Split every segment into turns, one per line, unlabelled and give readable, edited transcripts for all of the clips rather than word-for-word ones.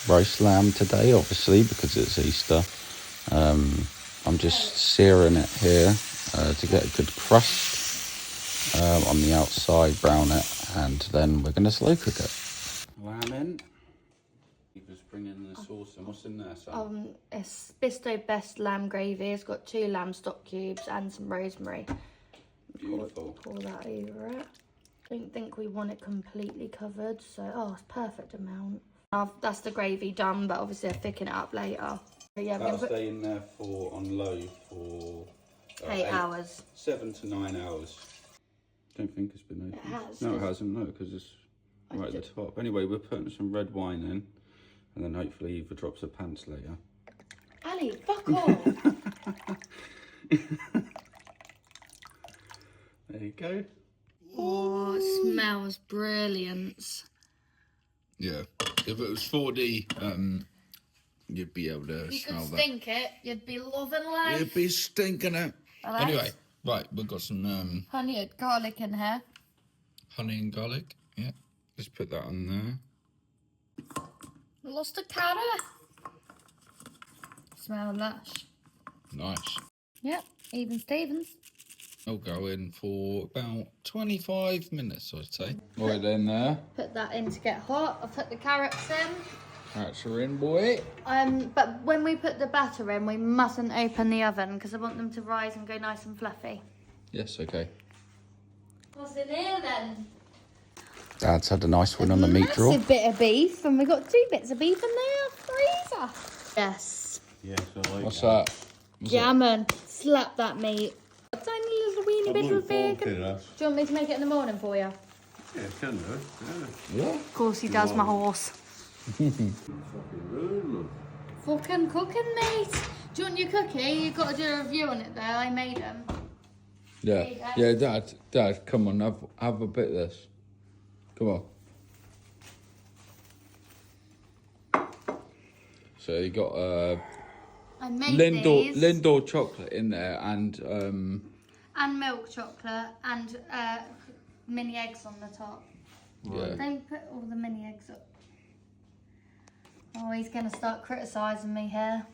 roast lamb today, obviously, because it's Easter. I'm just searing it here to get a good crust on the outside, brown it, and then we're going to slow cook it. Lamb in. You just bring in the sauce, and what's in there, son?
It's Bisto Best lamb gravy. It's got 2 lamb stock cubes and some rosemary.
Beautiful.
Pour that over it. Don't think we want it completely covered, so it's perfect amount. That's the gravy done, but obviously I'll thicken it up later. So yeah,
that'll stay in there on low for
8 hours.
7 to 9 hours. Don't think it's been opened.
It has.
No, it hasn't. No, because it's right at the top. Anyway, we're putting some red wine in, and then hopefully Eva drops her pants later.
Ali, fuck off.
There you go.
Oh, it smells brilliant.
Yeah, if it was 4D, you'd be able to smell that.
You could stink it. You'd be loving life.
You'd be stinking it.
Right.
Anyway, right, we've got some
Honey and garlic in here.
honey and garlic. Yeah, just put that on there.
Lost a carrot. Smell lush.
Nice.
Yep, even Stevens.
I'll go in for about 25 minutes, I'd say. Right then there.
Put that in to get hot. I'll put the carrots in.
Carrots are in, boy.
But when we put the batter in, we mustn't open the oven because I want them to rise and go nice and fluffy.
Yes, okay.
What's in here then?
Dad's had a nice one on the meat drawer.
Massive bit of beef, and we got 2 bits of beef in there. Freezer. Yes.
Yes, I like
What's that?
Gammon. Slap that meat. A tiny little weeny bit of bacon.
it.
Do you want me to make it in the morning for you?
Yeah, can do. Yeah.
Yeah.
Of course he does, my horse.
Fucking rude, look.
Fucking cooking, mate. Do you want your cookie? You've got to do a review on it though. I made them.
Yeah. Yeah, Dad, come on, have a bit of this. Come on. So you got
I made these.
Lindor chocolate in there and
And milk chocolate and mini eggs on the top.
yeah.
Don't put all the mini eggs up. Oh, he's going to start criticising me here.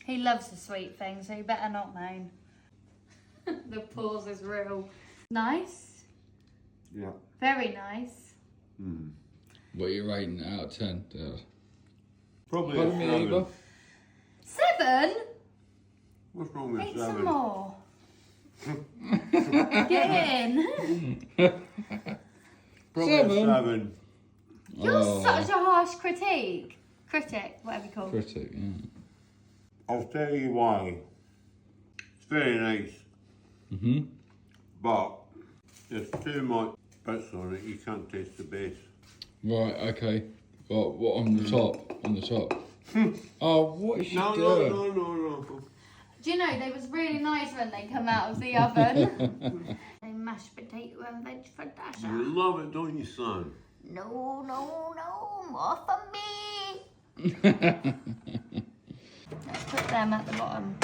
He loves the sweet thing, so you better not moan. The pause is real. Nice.
Yeah.
Very nice.
What are you rating it out of 10, Dad?
Probably
Pardon
a
me,
7.
Eva?
7?
What's wrong with
Eat
7?
some more. Get in.
Probably a 7.
You're such a harsh critic, whatever you call it.
Critic, yeah.
I'll tell you why. It's very nice. But there's too much bits on it. You can't taste the base.
Right, okay. What on the top? On the top. Oh, what is she
No.
Do you know, they was really nice when they come out of the oven. They mashed potato and veg for Dasha.
You love it, don't you, son?
No, more for me. Let's put them at the bottom.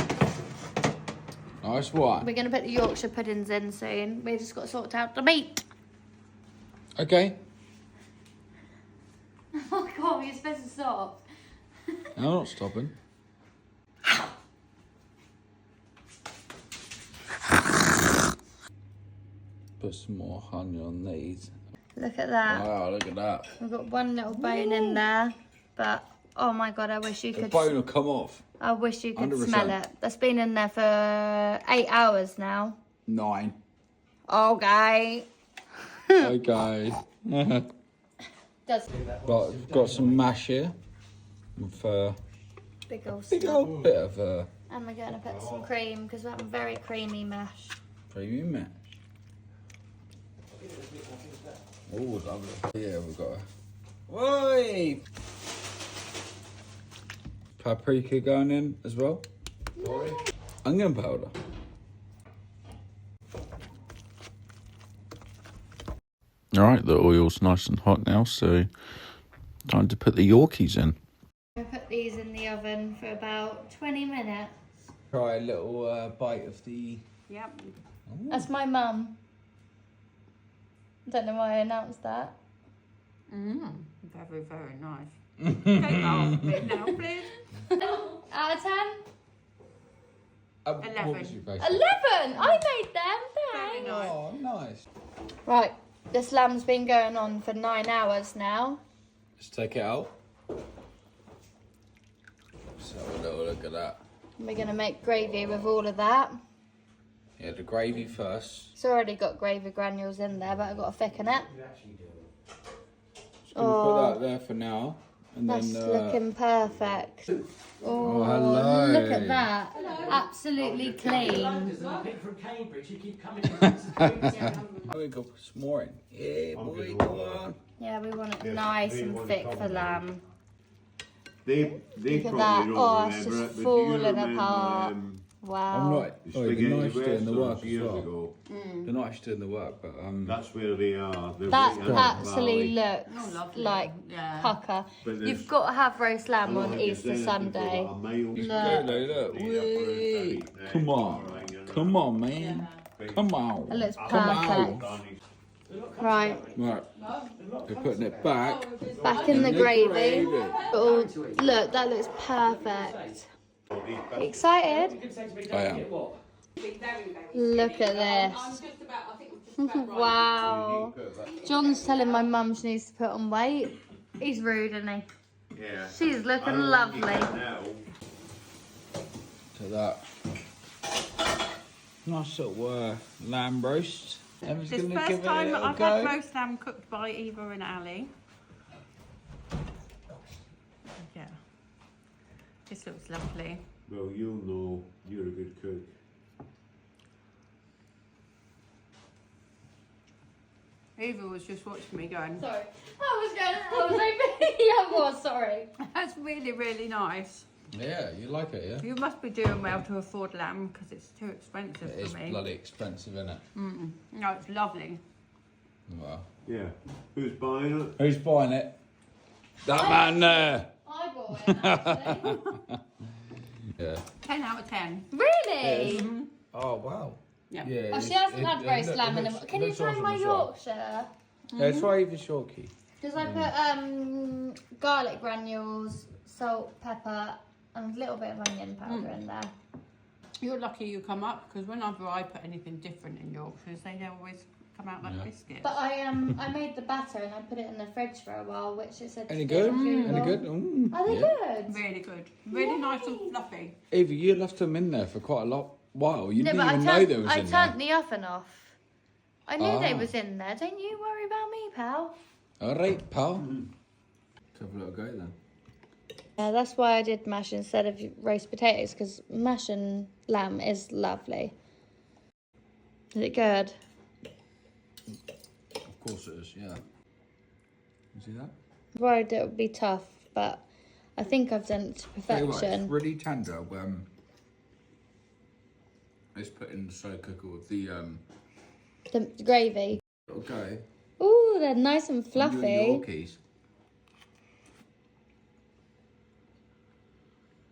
Nice one.
We're going to put the Yorkshire puddings in soon. We just got to sort out the meat.
Okay.
Oh God, you're supposed to stop.
I'm not stopping. Put some more honey on these.
Look at that.
Wow, look at that.
We've got one little bone in there, but oh my God, I wish you
The
could.
bone will come off.
I wish you could
100%.
smell it. That's been in there for 8 hours now.
9.
Okay.
Okay.
Does
Right, we've got some mash here. With
big old
big
stuff.
old bit of
And we're going to put some cream because we have a very creamy mash.
premium mash. Oh, lovely. Yeah, we've got a... Oi! Paprika going in as well. Onion powder.
Alright, the oil's nice and hot now, so time to put the Yorkies in.
I put these in the oven for about 20 minutes.
Try a little bite of the...
Yep. That's my mum. I don't know why I announced that.
Very, very nice. Don't laugh me now, please.
Out of 10?
11.
What was your base?
11! I made them,
Very
thanks.
nice.
Oh, nice.
Right, this lamb's been going on for 9 hours now.
Let's take it out. So a little look at that.
We're going to make gravy with all of that.
Yeah, the gravy first.
It's already got gravy granules in there, but I've got to thicken it.
Just gonna put that there for now. And
That's
then
looking perfect.
oh, hello.
Look at that. Absolutely clean.
From Cambridge, you keep coming in.
we got some more in. Yeah, boy, go on.
Yeah, we want it
Yes,
nice
they
and
want
thick
it
for lamb.
They
Look at
probably
that.
don't
Oh, it's
remember
just
it, but do you
falling
remember,
apart.
I'm
Wow.
not.
the
Oh, the
spaghetti
knife's doing the work
westerns
as
years
well.
ago?
The knife's doing the work, but
That's where they are. They're
That
right in the
actually
valley.
Oh,
looks
lovely.
like
Yeah.
pucker.
But there's
You've got to have roast
a
lamb
lot
on
of
Easter
descent
Sunday.
people that are miles
look.
from the
Whee!
upper estate.
Come on,
Right, you know.
come on, man, come on.
It looks
Come on.
perfect. Right,
Right, we're putting it back.
back in the gravy.
gravy.
Oh, look, that looks perfect. Excited?
I am.
Look at this. Wow. John's telling my mum she needs to put on weight. He's rude, isn't he?
Yeah.
She's looking lovely.
Now,
To that. Nice little lamb roast. Emma's
This
gonna
first
give it a
time
little
I've
go.
had roast lamb cooked by Eva and Ali. Yeah. This looks lovely.
well, you'll know you're a good cook.
Eva was just watching me going,
Sorry. I was like, yeah, I was, sorry.
that's really, really nice.
Yeah, you like it, yeah?
You must be doing well to afford lamb because it's too expensive
It is
for me.
bloody expensive, isn't it?
No, it's lovely.
Well,
Yeah. Who's buying it?
who's buying it? That man there.
I bought it, actually.
Yeah.
10 out of 10.
Really?
Oh wow.
Yeah.
Yeah.
Oh, she hasn't had roast lamb in a while. Can you try my Yorkshire?
Yeah, try Eva's Yorkie.
Because I put garlic granules, salt, pepper, and a little bit of onion powder in there.
You're lucky you come up because whenever I put anything different in Yorkshires, they always come out like biscuits.
But I made the batter and I put it in the fridge for a while, which it said.
Any
to
good?
do
Any
well.
good?
Are they good?
Really good. Really nice and fluffy.
Eva, you left them in there for quite a while. You
No,
didn't
but
even know they was
I
in
turned
there.
the oven off. I knew they
Ah.
was in there. Don't you worry about me, pal.
All right, pal. Let's have a little go then.
Yeah, that's why I did mash instead of roast potatoes, because mash and lamb is lovely. Is it good?
Of course it is, yeah. You see that?
Worried it would be tough, but I think I've done it to
Tell you what,
perfection.
it's really tender when it's put in the slow cooker with the
The gravy.
okay.
Ooh, they're nice and
Your
fluffy.
Yorkies.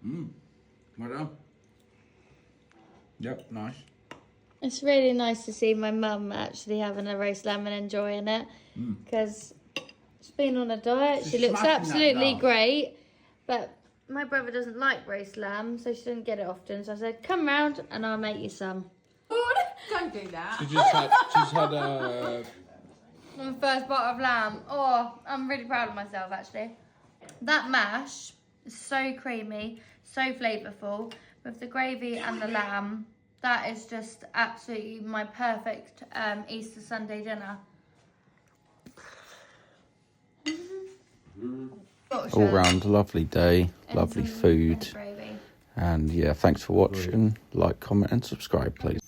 Well done. Yep, nice.
It's really nice to see my mum actually having a roast lamb and enjoying it, because she's been on a diet.
She's
She looks
smashing that
absolutely
now.
great, but my brother doesn't like roast lamb, so she didn't get it often. So I said, "Come round and I'll make you some."
Don't do that.
She's had a
My first bite of lamb. Oh, I'm really proud of myself actually. That mash is so creamy, so flavourful with the gravy and the lamb. That is just absolutely my perfect Easter Sunday dinner.
all round lovely day, lovely food,
Gravy.
and yeah, thanks for watching. Like, comment, and subscribe, please.